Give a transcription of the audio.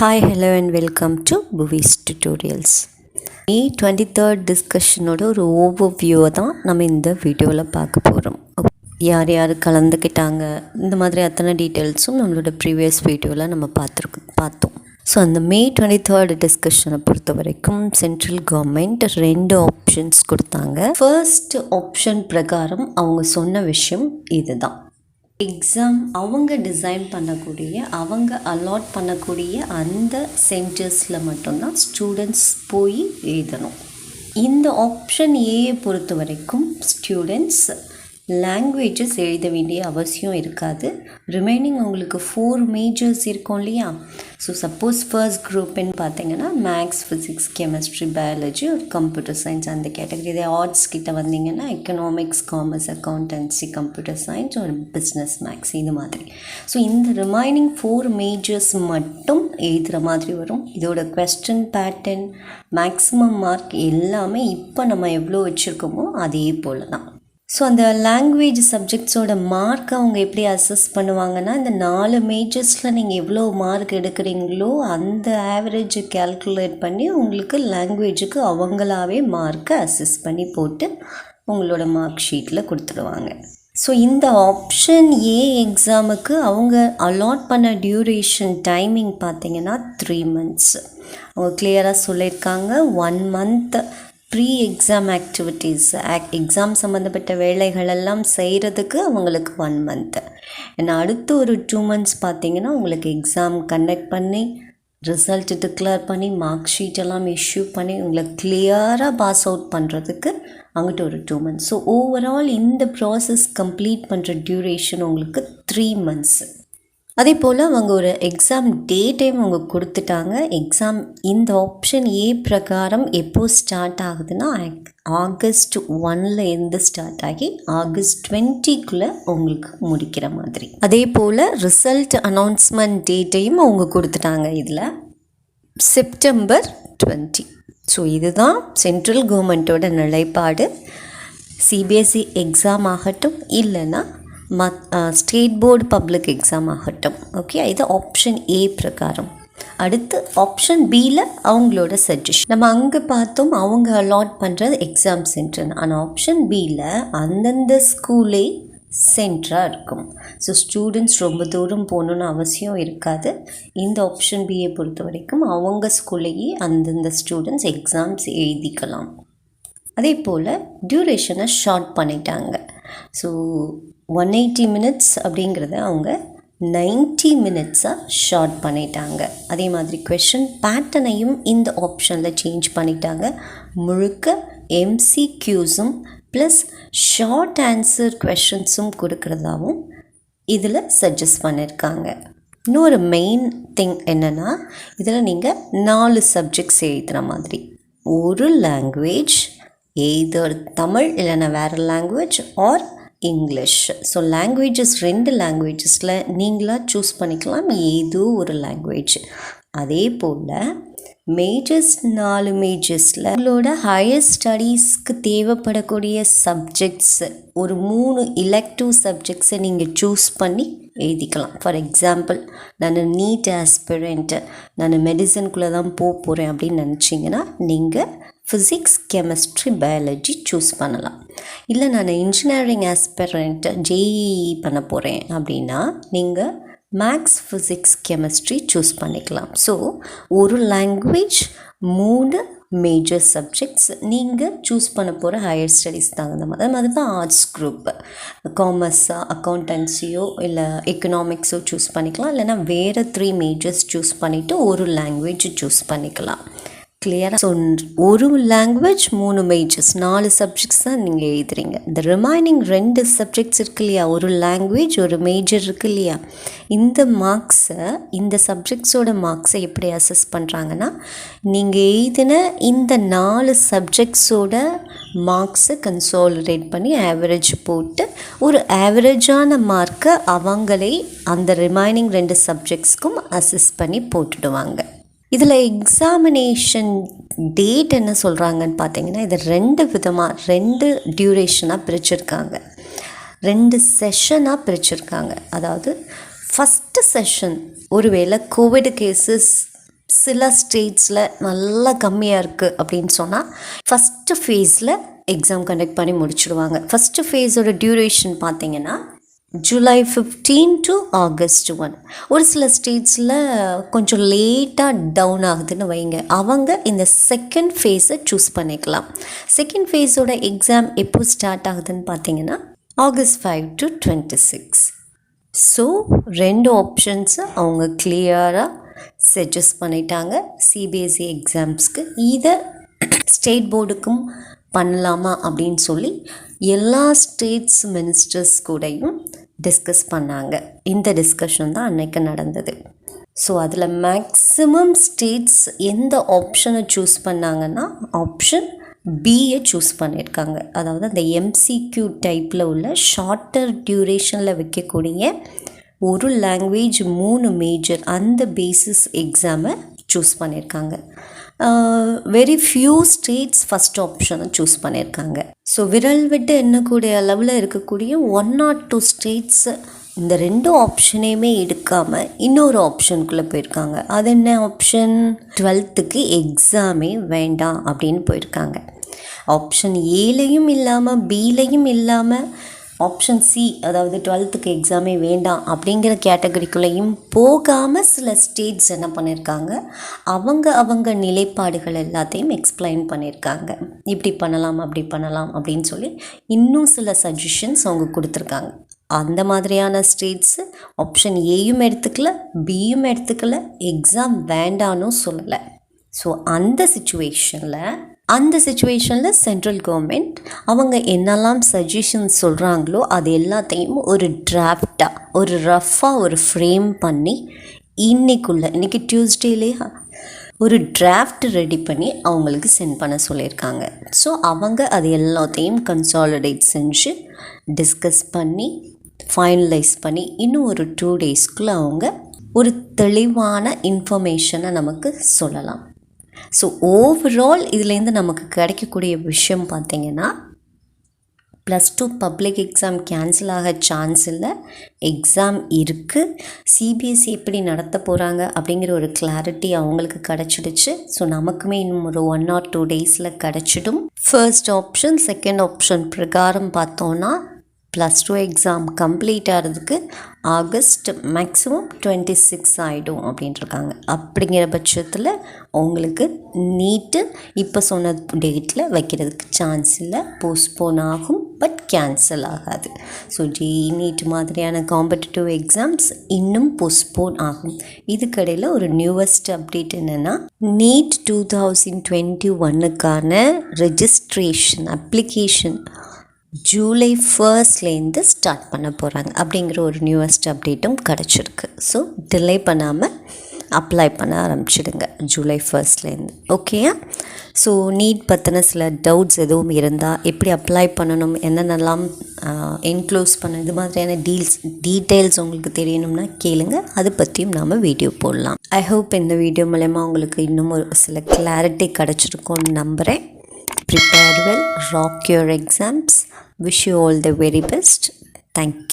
Hi, hello and welcome to Bhuvi's Tutorials. May 23rd டிஸ்கஷனோட ஒரு ஓவர்வியூவை தான் நம்ம இந்த வீடியோவில் பார்க்க போகிறோம். யார் யார் கலந்துக்கிட்டாங்க இந்த மாதிரி அத்தனை டீட்டெயில்ஸும் நம்மளோட ப்ரீவியஸ் வீடியோவில் நம்ம பார்த்தோம். ஸோ அந்த மே 23rd டிஸ்கஷனை பொறுத்த வரைக்கும் சென்ட்ரல் கவர்மெண்ட் 2 ஆப்ஷன்ஸ் கொடுத்தாங்க. ஃபர்ஸ்ட் ஆப்ஷன் பிரகாரம் அவங்க சொன்ன விஷயம் இதுதான். எக்ஸாம் அவங்க டிசைன் பண்ணக்கூடிய அவங்க அலாட் பண்ணக்கூடிய அந்த சென்டர்ஸில் மட்டும்தான் ஸ்டூடெண்ட்ஸ் போய் எழுதணும். இந்த ஆப்ஷன் ஏயை பொறுத்த வரைக்கும் ஸ்டூடெண்ட்ஸ் லாங்குவேஜஸ் எழுத வேண்டிய அவசியம் இருக்காது. ரிமைனிங் உங்களுக்கு 4 மேஜர்ஸ் இருக்கும் இல்லையா. ஸோ சப்போஸ் ஃபர்ஸ்ட் குரூப்புன்னு பார்த்தீங்கன்னா மேக்ஸ், ஃபிசிக்ஸ், கெமிஸ்ட்ரி, பயாலஜி ஒரு கம்ப்யூட்டர் சயின்ஸ் அந்த கேட்டகரி. இதே ஆர்ட்ஸ் கிட்ட வந்தீங்கன்னா economics, commerce, accountancy, computer science ஒரு பிஸ்னஸ் மேக்ஸ் இது மாதிரி. ஸோ இந்த ரிமைனிங் 4 மேஜர்ஸ் மட்டும் எழுதுகிற மாதிரி வரும். இதோட கொஸ்டின் பேட்டர்ன், மேக்ஸிமம் மார்க் எல்லாமே இப்போ நம்ம எவ்வளோ வச்சுருக்கோமோ அதே போல் தான். ஸோ அந்த லாங்குவேஜ் சப்ஜெக்ட்ஸோட மார்க் அவங்க எப்படி அசஸ் பண்ணுவாங்கன்னா, இந்த 4 மேஜர்ஸில் நீங்கள் எவ்வளோ மார்க் எடுக்கிறீங்களோ அந்த ஆவரேஜை கேல்குலேட் பண்ணி உங்களுக்கு லாங்குவேஜுக்கு அவங்களாவே மார்க்கை அசஸ் பண்ணி போட்டு உங்களோட மார்க் ஷீட்டில் கொடுத்துடுவாங்க. ஸோ இந்த ஆப்ஷன் ஏ எக்ஸாமுக்கு அவங்க அலாட் பண்ண டியூரேஷன் டைமிங் பார்த்திங்கன்னா 3 months. அவங்க கிளியராக சொல்லியிருக்காங்க. 1 month pre exam activities, exam சம்மந்தப்பட்ட வேலைகளெல்லாம் செய்கிறதுக்கு அவங்களுக்கு 1 month. ஏன்னா அடுத்து ஒரு 2 months பார்த்திங்கன்னா உங்களுக்கு எக்ஸாம் கண்டக்ட் பண்ணி ரிசல்ட் டிக்ளேர் பண்ணி மார்க் ஷீட் எல்லாம் இஷ்யூ பண்ணி உங்களை கிளியராக பாஸ் அவுட் பண்ணுறதுக்கு அங்கிட்ட ஒரு 2 months. ஸோ ஓவரால் இந்த ப்ராசஸ் கம்ப்ளீட் பண்ணுற டியூரேஷன் உங்களுக்கு 3 months. அதே போல் அவங்க ஒரு எக்ஸாம் டேட்டையும் அவங்க கொடுத்துட்டாங்க. எக்ஸாம் இந்த ஆப்ஷன் ஏ பிரகாரம் எப்போது ஸ்டார்ட் ஆகுதுன்னா August 1 ஸ்டார்ட் ஆகி August 20 உங்களுக்கு முடிக்கிற மாதிரி. அதே போல் ரிசல்ட் அனௌன்ஸ்மெண்ட் டேட்டையும் அவங்க கொடுத்துட்டாங்க இதில் September 20. ஸோ இதுதான் சென்ட்ரல் கவர்மெண்ட்டோட நிலைப்பாடு. சிபிஎஸ்சி எக்ஸாம் ஆகட்டும் இல்லைன்னா ஸ்டேட் போர்டு பப்ளிக் எக்ஸாம் ஆகட்டும். ஓகே, இது ஆப்ஷன் ஏ பிரகாரம். அடுத்து ஆப்ஷன் பியில் அவங்களோட சஜஷன் நம்ம அங்கே பார்த்தோம். அவங்க அலாட் பண்ணுறது எக்ஸாம் சென்டர். ஆனால் ஆப்ஷன் பியில் அந்தந்த ஸ்கூலே சென்டராக இருக்கும். ஸோ ஸ்டூடெண்ட்ஸ் ரொம்ப தூரம் போகணுன்னு அவசியம் இருக்காது. இந்த ஆப்ஷன் பியை பொறுத்த வரைக்கும் அவங்க ஸ்கூல்லையே அந்தந்த ஸ்டூடெண்ட்ஸ் எக்ஸாம்ஸ் எழுதிக்கலாம். அதே போல் டியூரேஷனை ஷார்ட் பண்ணிட்டாங்க. ஸோ 180 minutes அப்படிங்கிறத அவங்க 90 minutesஸாக ஷார்ட் பண்ணிட்டாங்க. அதே மாதிரி கொஷின் பேட்டர்னையும் இந்த ஆப்ஷனில் சேஞ்ச் பண்ணிட்டாங்க. முழுக்க எம்சிக்யூஸும் ப்ளஸ் ஷார்ட் ஆன்சர் கொஷின்ஸும் கொடுக்குறதாவும் இதில் சஜஸ்ட் பண்ணியிருக்காங்க. இன்னொரு மெயின் திங் என்னென்னா, இதில் நீங்கள் 4 சப்ஜெக்ட்ஸ் எழுதுகிற மாதிரி ஒரு லாங்குவேஜ், எய்தர் தமிழ் இல்லைன்னா வேறு language are English. So languages 2 லாங்குவேஜஸில் நீங்களாக சூஸ் பண்ணிக்கலாம் ஏதோ ஒரு லாங்குவேஜ். அதே போல் மேஜர்ஸ் 4 மேஜர்ஸில் உங்களோட ஹையர் ஸ்டடீஸ்க்கு தேவைப்படக்கூடிய சப்ஜெக்ட்ஸ் ஒரு 3 எலெக்டிவ் சப்ஜெக்ட்ஸை நீங்கள் சூஸ் பண்ணி எழுதிக்கலாம். ஃபார் எக்ஸாம்பிள், நான் நீட் ஆஸ்பிரண்ட், நான் மெடிசனுக்குள்ளே தான் போகிறேன் அப்படின்னு நினச்சிங்கன்னா நீங்கள் ஃபிசிக்ஸ், கெமிஸ்ட்ரி, பயாலஜி சூஸ் பண்ணலாம். இல்லை நான் இன்ஜினியரிங் ஆஸ்பிரண்ட் ஜேஇஇ பண்ண போகிறேன் அப்படின்னா நீங்கள் மேக்ஸ், ஃபிசிக்ஸ், கெமிஸ்ட்ரி சூஸ் பண்ணிக்கலாம். ஸோ ஒரு லாங்குவேஜ் 3 மேஜர் சப்ஜெக்ட்ஸ் நீங்கள் சூஸ் பண்ண போகிற ஹையர் ஸ்டடீஸ் தகுந்த மாதிரி. அது மாதிரி தான் ஆர்ட்ஸ் குரூப், காமர்ஸா, அக்கௌண்டன்சியோ இல்லை எக்கனாமிக்ஸோ சூஸ் பண்ணிக்கலாம். இல்லைனா வேறு 3 மேஜர்ஸ் சூஸ் பண்ணிவிட்டு ஒரு லாங்குவேஜ் சூஸ் பண்ணிக்கலாம். கிளியராக. ஸோ ஒரு லாங்குவேஜ் 3 மேஜர்ஸ் 4 சப்ஜெக்ட்ஸ் தான் நீங்கள் எழுதுறீங்க. இந்த ரிமைனிங் 2 சப்ஜெக்ட்ஸ் இருக்கு இல்லையா, ஒரு லாங்குவேஜ் ஒரு மேஜர் இருக்கு இல்லையா, இந்த மார்க்ஸை இந்த சப்ஜெக்ட்ஸோட மார்க்ஸை எப்படி அசஸ் பண்ணுறாங்கன்னா, நீங்கள் எழுதின இந்த 4 சப்ஜெக்ட்ஸோட மார்க்ஸை கன்சாலிடேட் பண்ணி ஆவரேஜ் போட்டு ஒரு ஆவரேஜான மார்க்கை அவங்களே அந்த ரிமைனிங் 2 சப்ஜெக்ட்ஸ்க்கும் அசஸ் பண்ணி போட்டுடுவாங்க. இதில் எக்ஸாமினேஷன் டேட் என்ன சொல்கிறாங்கன்னு பார்த்தீங்கன்னா, இதை 2 விதமாக 2 டியூரேஷனாக பிரிச்சுருக்காங்க, 2 செஷனாக பிரிச்சுருக்காங்க. அதாவது ஃபஸ்ட்டு செஷன் ஒருவேளை கோவிட் கேசஸ் சில ஸ்டேட்ஸில் நல்லா கம்மியாக இருக்குது அப்படின்னு சொன்னால் ஃபஸ்ட்டு ஃபேஸில் எக்ஸாம் கண்டக்ட் பண்ணி முடிச்சுடுவாங்க. ஃபஸ்ட்டு ஃபேஸோட டியூரேஷன் பார்த்திங்கன்னா ஜூலை 15 to ஆகஸ்ட் 1. ஒரு சில ஸ்டேட்ஸில் கொஞ்சம் லேட்டாக டவுன் ஆகுதுன்னு வைங்க, அவங்க இந்த செகண்ட் ஃபேஸை சூஸ் பண்ணிக்கலாம். செகண்ட் ஃபேஸோட எக்ஸாம் எப்போ ஸ்டார்ட் ஆகுதுன்னு பார்த்தீங்கன்னா ஆகஸ்ட் 5 to 26. ஸோ 2 ஆப்ஷன்ஸை அவங்க கிளியராக சஜஸ்ட் பண்ணிட்டாங்க. சிபிஎஸ்சி எக்ஸாம்ஸ்க்கு இதை ஸ்டேட் போர்டுக்கும் பண்ணலாமா அப்படின்னு சொல்லி எல்லா ஸ்டேட்ஸ் மினிஸ்டர்ஸ் கூடயும் டிஸ்கஸ் பண்ணாங்க. இந்த டிஸ்கஷன் தான் அன்னைக்கு நடந்தது. ஸோ அதில் மேக்ஸிமம் ஸ்டேட்ஸ் எந்த ஆப்ஷனை சூஸ் பண்ணாங்கன்னா ஆப்ஷன் பியை சூஸ் பண்ணியிருக்காங்க. அதாவது அந்த எம்சிக்யூ டைப்பில் உள்ள ஷார்ட்டர் டியூரேஷனில் வைக்கக்கூடிய ஒரு லாங்குவேஜ் 3 மேஜர் அந்த பேசிஸ் எக்ஸாமை சூஸ் பண்ணியிருக்காங்க. வெரி ஃபியூ ஸ்டேட்ஸ் ஃபஸ்ட் ஆப்ஷனை சூஸ் பண்ணியிருக்காங்க. ஸோ விரல் விட்டு எண்ணக்கூடிய அளவில் இருக்கக்கூடிய 1 or 2 ஸ்டேட்ஸ் இந்த 2 ஆப்ஷனையுமே எடுக்காமல் இன்னொரு ஆப்ஷனுக்குள்ளே போயிருக்காங்க. அது என்ன ஆப்ஷன்? 12th எக்ஸாமே வேண்டாம் அப்படின்னு போயிருக்காங்க. ஆப்ஷன் ஏலையும் இல்லாமல் பிலையும் இல்லாமல் ஆப்ஷன் சி, அதாவது 12th எக்ஸாமே வேண்டாம் அப்படிங்கிற கேட்டகரிக்குள்ளேயும் போகாமல் சில ஸ்டேட்ஸ் என்ன பண்ணியிருக்காங்க, அவங்க நிலைப்பாடுகள் எல்லாத்தையும் எக்ஸ்பிளைன் பண்ணியிருக்காங்க. இப்படி பண்ணலாம் அப்படி பண்ணலாம் அப்படின்னு சொல்லி இன்னும் சில சஜஷன்ஸ் அவங்க கொடுத்துருக்காங்க. அந்த மாதிரியான ஸ்டேட்ஸு ஆப்ஷன் ஏயும் எடுத்துக்கல, பியும் எடுத்துக்கல, எக்ஸாம் வேண்டான்னு சொல்லலை. ஸோ அந்த சுச்சுவேஷனில் சென்ட்ரல் கவர்மெண்ட் அவங்க என்னெல்லாம் சஜஷன்ஸ் சொல்கிறாங்களோ அது எல்லாத்தையும் ஒரு டிராஃப்டாக, ஒரு ரஃப்பாக ஒரு ஃப்ரேம் பண்ணி இன்றைக்கி டியூஸ்டேலேயே ஒரு டிராஃப்ட் ரெடி பண்ணி அவங்களுக்கு சென்ட் பண்ண சொல்லியிருக்காங்க. ஸோ அவங்க அது எல்லாத்தையும் கன்சாலிடேட் செஞ்சு டிஸ்கஸ் பண்ணி ஃபைனலைஸ் பண்ணி இன்னும் ஒரு 2 daysக்குள்ளே அவங்க ஒரு தெளிவான இன்ஃபர்மேஷனை நமக்கு சொல்லலாம். ஸோ ஓவரால் இதுலேருந்து நமக்கு கிடைக்கக்கூடிய விஷயம் பார்த்திங்கன்னா +2 பப்ளிக் எக்ஸாம் கேன்சல் ஆக சான்ஸ் இல்லை, எக்ஸாம் இருக்குது. சிபிஎஸ்சி எப்படி நடத்த போகிறாங்க அப்படிங்கிற ஒரு கிளாரிட்டி அவங்களுக்கு கிடச்சிடுச்சு. ஸோ நமக்குமே இன்னும் ஒரு 1 or 2 daysல கிடச்சிடும். ஃபர்ஸ்ட் ஆப்ஷன் செகண்ட் ஆப்ஷன் பிரகாரம் பார்த்தோன்னா +2 எக்ஸாம் கம்ப்ளீட் ஆகிறதுக்கு ஆகஸ்ட் மேக்ஸிமம் 26 ஆகிடும் அப்படின்ட்டுருக்காங்க. அப்படிங்கிற பட்சத்தில் உங்களுக்கு நீட்டு இப்போ சொன்ன டேட்டில் வைக்கிறதுக்கு சான்ஸ் இல்லை, போஸ்ட்போன் ஆகும், பட் கேன்சல் ஆகாது. ஸோ ஜேஇ நீட் மாதிரியான காம்படிட்டிவ் எக்ஸாம்ஸ் இன்னும் போஸ்ட்போன் ஆகும். இதுக்கடையில் ஒரு நியூவஸ்ட் அப்டேட் என்னென்னா நீட் 2021க்கான ரெஜிஸ்ட்ரேஷன் அப்ளிகேஷன் ஜூலை 1 ஸ்டார்ட் பண்ண போகிறாங்க அப்படிங்கிற ஒரு நியூவஸ்ட் அப்டேட்டும் கிடச்சிருக்கு. ஸோ டிலே பண்ணாமல் அப்ளை பண்ண ஆரம்பிச்சிடுங்க ஜூலை 1 ஓகேயா? ஸோ நீட் பற்றின சில டவுட்ஸ் எதுவும் இருந்தால் எப்படி அப்ளை பண்ணணும், என்னென்னலாம் என்க்ளோஸ் பண்ண, இது மாதிரியான டீட்டெயில்ஸ் உங்களுக்கு தெரியணும்னா கேளுங்க, அது பற்றியும் நாம் வீடியோ போடலாம். ஐ ஹோப் இந்த வீடியோ மூலமா உங்களுக்கு இன்னும் ஒரு சில கிளாரிட்டி கிடச்சிருக்கும்னு நம்புகிறேன். Prepare well, rock your exams. Wish you all the very best. Thank you.